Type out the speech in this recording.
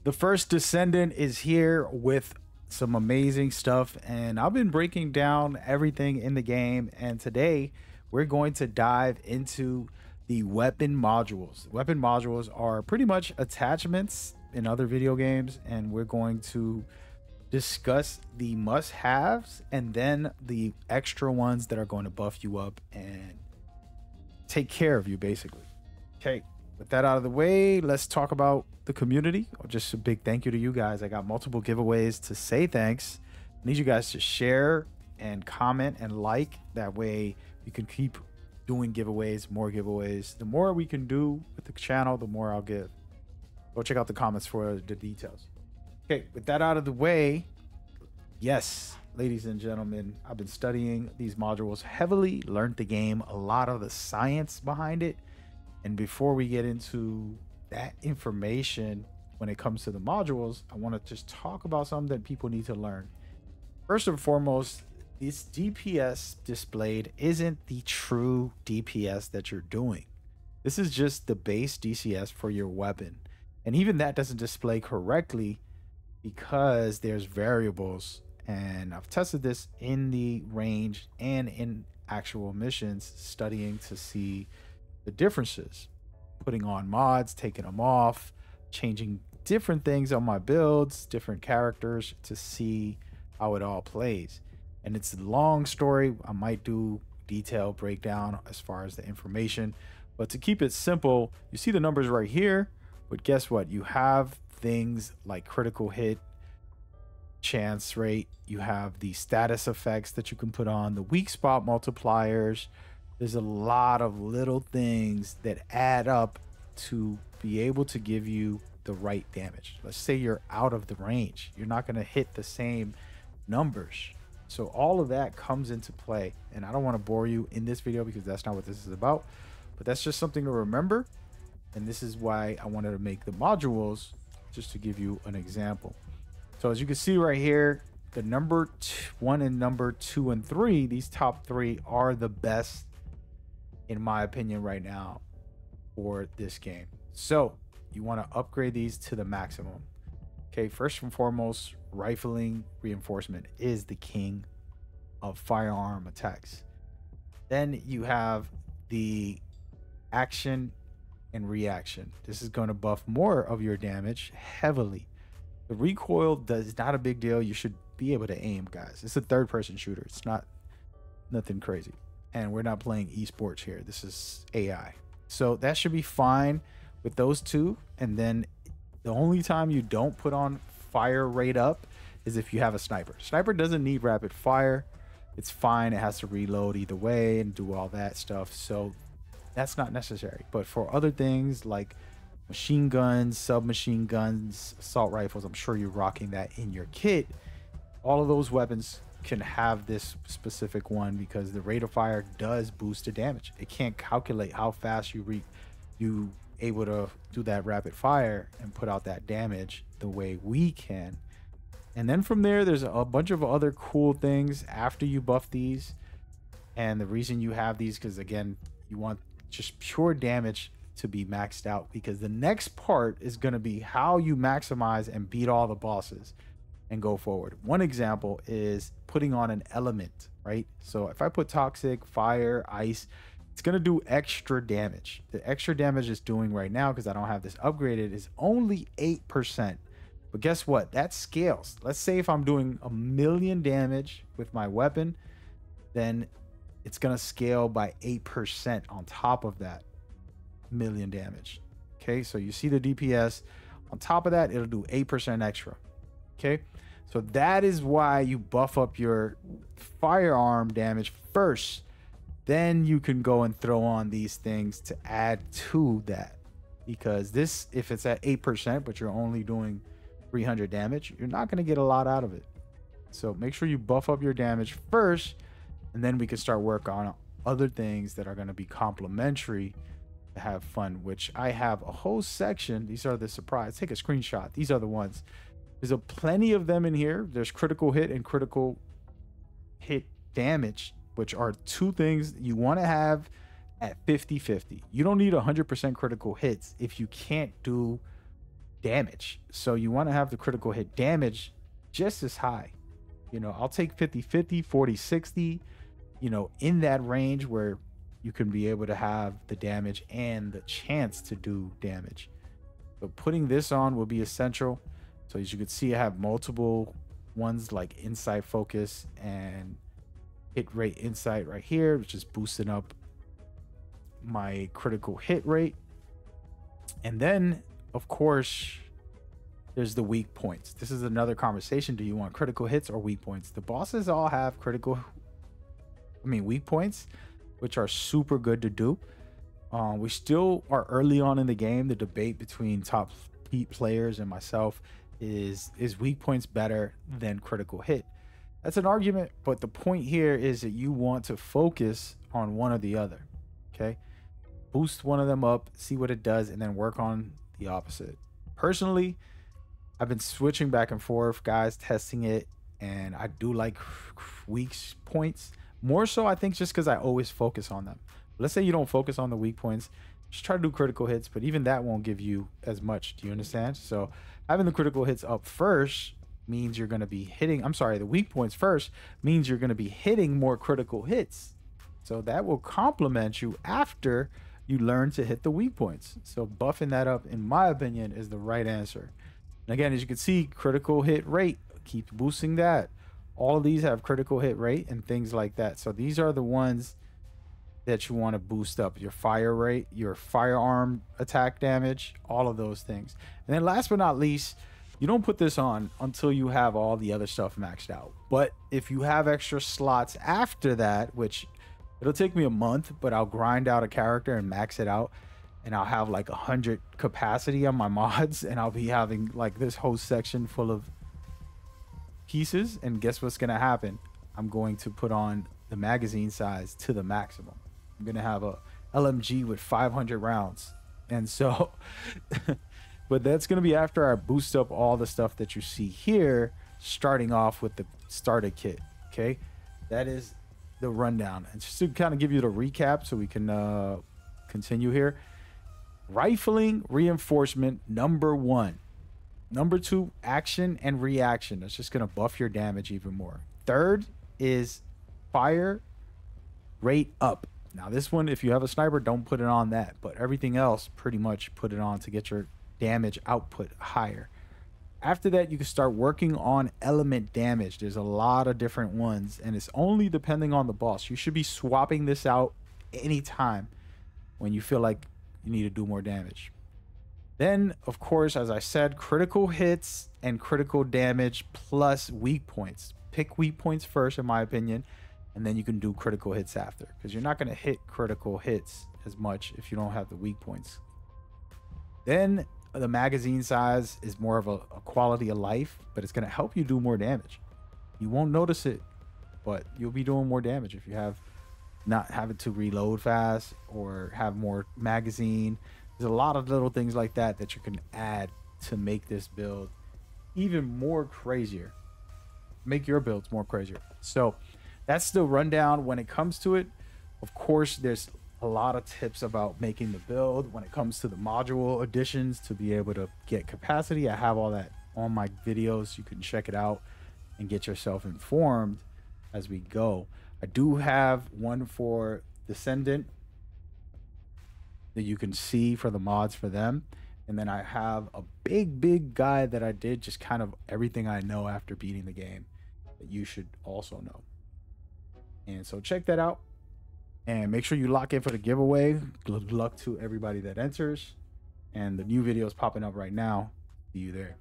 The First Descendant is here with some amazing stuff, and I've been breaking down everything in the game. And today we're going to dive into the weapon modules. Weapon modules are pretty much attachments in other video games, and we're going to discuss the must haves and then the extra ones that are going to buff you up and take care of you, basically. Okay, with that out of the way, let's talk about the community. Just a big thank you to you guys. I got multiple giveaways to say thanks. I need you guys to share and comment and like. That way you can keep doing giveaways, more giveaways. The more we can do with the channel, the more I'll give. Go check out the comments for the details. Okay, with that out of the way, yes, ladies and gentlemen, I've been studying these modules heavily, learned the game, a lot of the science behind it. And before we get into that information when it comes to the modules, I want to just talk about something that people need to learn. First and foremost, this DPS displayed isn't the true DPS that you're doing. This is just the base DCS for your weapon. And even that doesn't display correctly because there's variables. And I've tested this in the range and in actual missions, studying to see the differences, putting on mods, taking them off, changing different things on my builds, different characters to see how it all plays. And it's a long story. I might do detailed breakdown as far as the information, but to keep it simple, you see the numbers right here, but guess what? You have things like critical hit, chance rate, you have the status effects that you can put on, the weak spot multipliers. There's a lot of little things that add up to be able to give you the right damage. Let's say you're out of the range. You're not going to hit the same numbers. So all of that comes into play. And I don't want to bore you in this video because that's not what this is about. But that's just something to remember. And this is why I wanted to make the modules, just to give you an example. So as you can see right here, the number 1 and number 2 and 3, these top 3 are the best in my opinion right now for this game. So you want to upgrade these to the maximum. Okay, first and foremost, rifling reinforcement is the king of firearm attacks. Then you have the action and reaction. This is going to buff more of your damage heavily. The recoil is not a big deal. You should be able to aim, guys. It's a third-person shooter. It's not nothing crazy. And we're not playing esports here. This is AI. So that should be fine with those two. And then the only time you don't put on fire rate up is if you have a sniper. Sniper doesn't need rapid fire. It's fine. It has to reload either way and do all that stuff. So that's not necessary. But for other things like machine guns, submachine guns, assault rifles, I'm sure you're rocking that in your kit. All of those weapons can have this specific one because the rate of fire does boost the damage. It can't calculate how fast you able to do that rapid fire and put out that damage the way we can. And then from there, there's a bunch of other cool things after you buff these. And the reason you have these, because again, you want just pure damage to be maxed out, because the next part is going to be how you maximize and beat all the bosses and go forward. One example is putting on an element, right? So if I put toxic, fire, ice, it's going to do extra damage. The extra damage it's doing right now, because I don't have this upgraded, is only 8%. But guess what? That scales. Let's say if I'm doing 1,000,000 damage with my weapon, then it's going to scale by 8% on top of that 1,000,000 damage. Okay, so you see the DPS. On top of that, it'll do 8% extra. Okay, so that is why you buff up your firearm damage first. Then you can go and throw on these things to add to that. Because this, if it's at 8%, but you're only doing 300 damage, you're not going to get a lot out of it. So make sure you buff up your damage first, and then we can start work on other things that are going to be complementary to have fun, which I have a whole section. These are the surprise. Take a screenshot. These are the ones. There's plenty of them in here. There's critical hit and critical hit damage, which are two things you want to have at 50-50. You don't need 100% critical hits if you can't do damage. So you want to have the critical hit damage just as high. You know, I'll take 50-50, 40-60, you know, in that range where you can be able to have the damage and the chance to do damage. So putting this on will be essential. So as you can see, I have multiple ones like insight focus and hit rate insight right here, which is boosting up my critical hit rate. And then of course there's the weak points. This is another conversation. Do you want critical hits or weak points? The bosses all have weak points, which are super good to do. We still are early on in the game. The debate between top players and myself is weak points better than critical hit? That's an argument, but the point here is that you want to focus on one or the other. Okay, boost one of them up, see what it does, and then work on the opposite. Personally, I've been switching back and forth, guys, testing it, and I do like weak points more so, I think, just because I always focus on them. Let's say you don't focus on the weak points, just try to do critical hits, but even that won't give you as much. Do you understand? So having the critical hits up first means you're going to be hitting, the weak points first means you're going to be hitting more critical hits. So that will complement you after you learn to hit the weak points. So buffing that up, in my opinion, is the right answer. And again, as you can see, critical hit rate, keep boosting that. All of these have critical hit rate and things like that. So these are the ones that you want to boost up: your fire rate, your firearm attack damage, all of those things. And then last but not least, you don't put this on until you have all the other stuff maxed out. But if you have extra slots after that, which it'll take me a month, but I'll grind out a character and max it out, and I'll have like 100 capacity on my mods, and I'll be having like this whole section full of pieces. And guess what's gonna happen? I'm going to put on the magazine size to the maximum. I'm gonna have a LMG with 500 rounds, and so but that's gonna be after I boost up all the stuff that you see here, starting off with the starter kit. Okay, that is the rundown. And just to kind of give you the recap so we can continue here: rifling reinforcement, number 1. Number 2, action and reaction. That's just going to buff your damage even more. 3rd is fire rate up. Now this one, if you have a sniper, don't put it on that, but everything else pretty much put it on to get your damage output higher. After that, you can start working on element damage. There's a lot of different ones, and it's only depending on the boss. You should be swapping this out anytime when you feel like you need to do more damage. Then, of course, as I said, critical hits and critical damage plus weak points. Pick weak points first, in my opinion, and then you can do critical hits after, because you're not going to hit critical hits as much if you don't have the weak points. Then the magazine size is more of a quality of life, but it's going to help you do more damage. You won't notice it, but you'll be doing more damage if you have not having to reload fast or have more magazine. There's a lot of little things like that that you can add to make this build even more crazier. Make your builds more crazier. So that's the rundown when it comes to it. Of course, there's a lot of tips about making the build when it comes to the module additions to be able to get capacity. I have all that on my videos. You can check it out and get yourself informed as we go. I do have one for Descendant that you can see for the mods for them, and then I have a big guide that I did, just kind of everything I know after beating the game that you should also know. And so check that out and make sure you lock in for the giveaway. Good luck to everybody that enters, and the new video is popping up right now. See you there.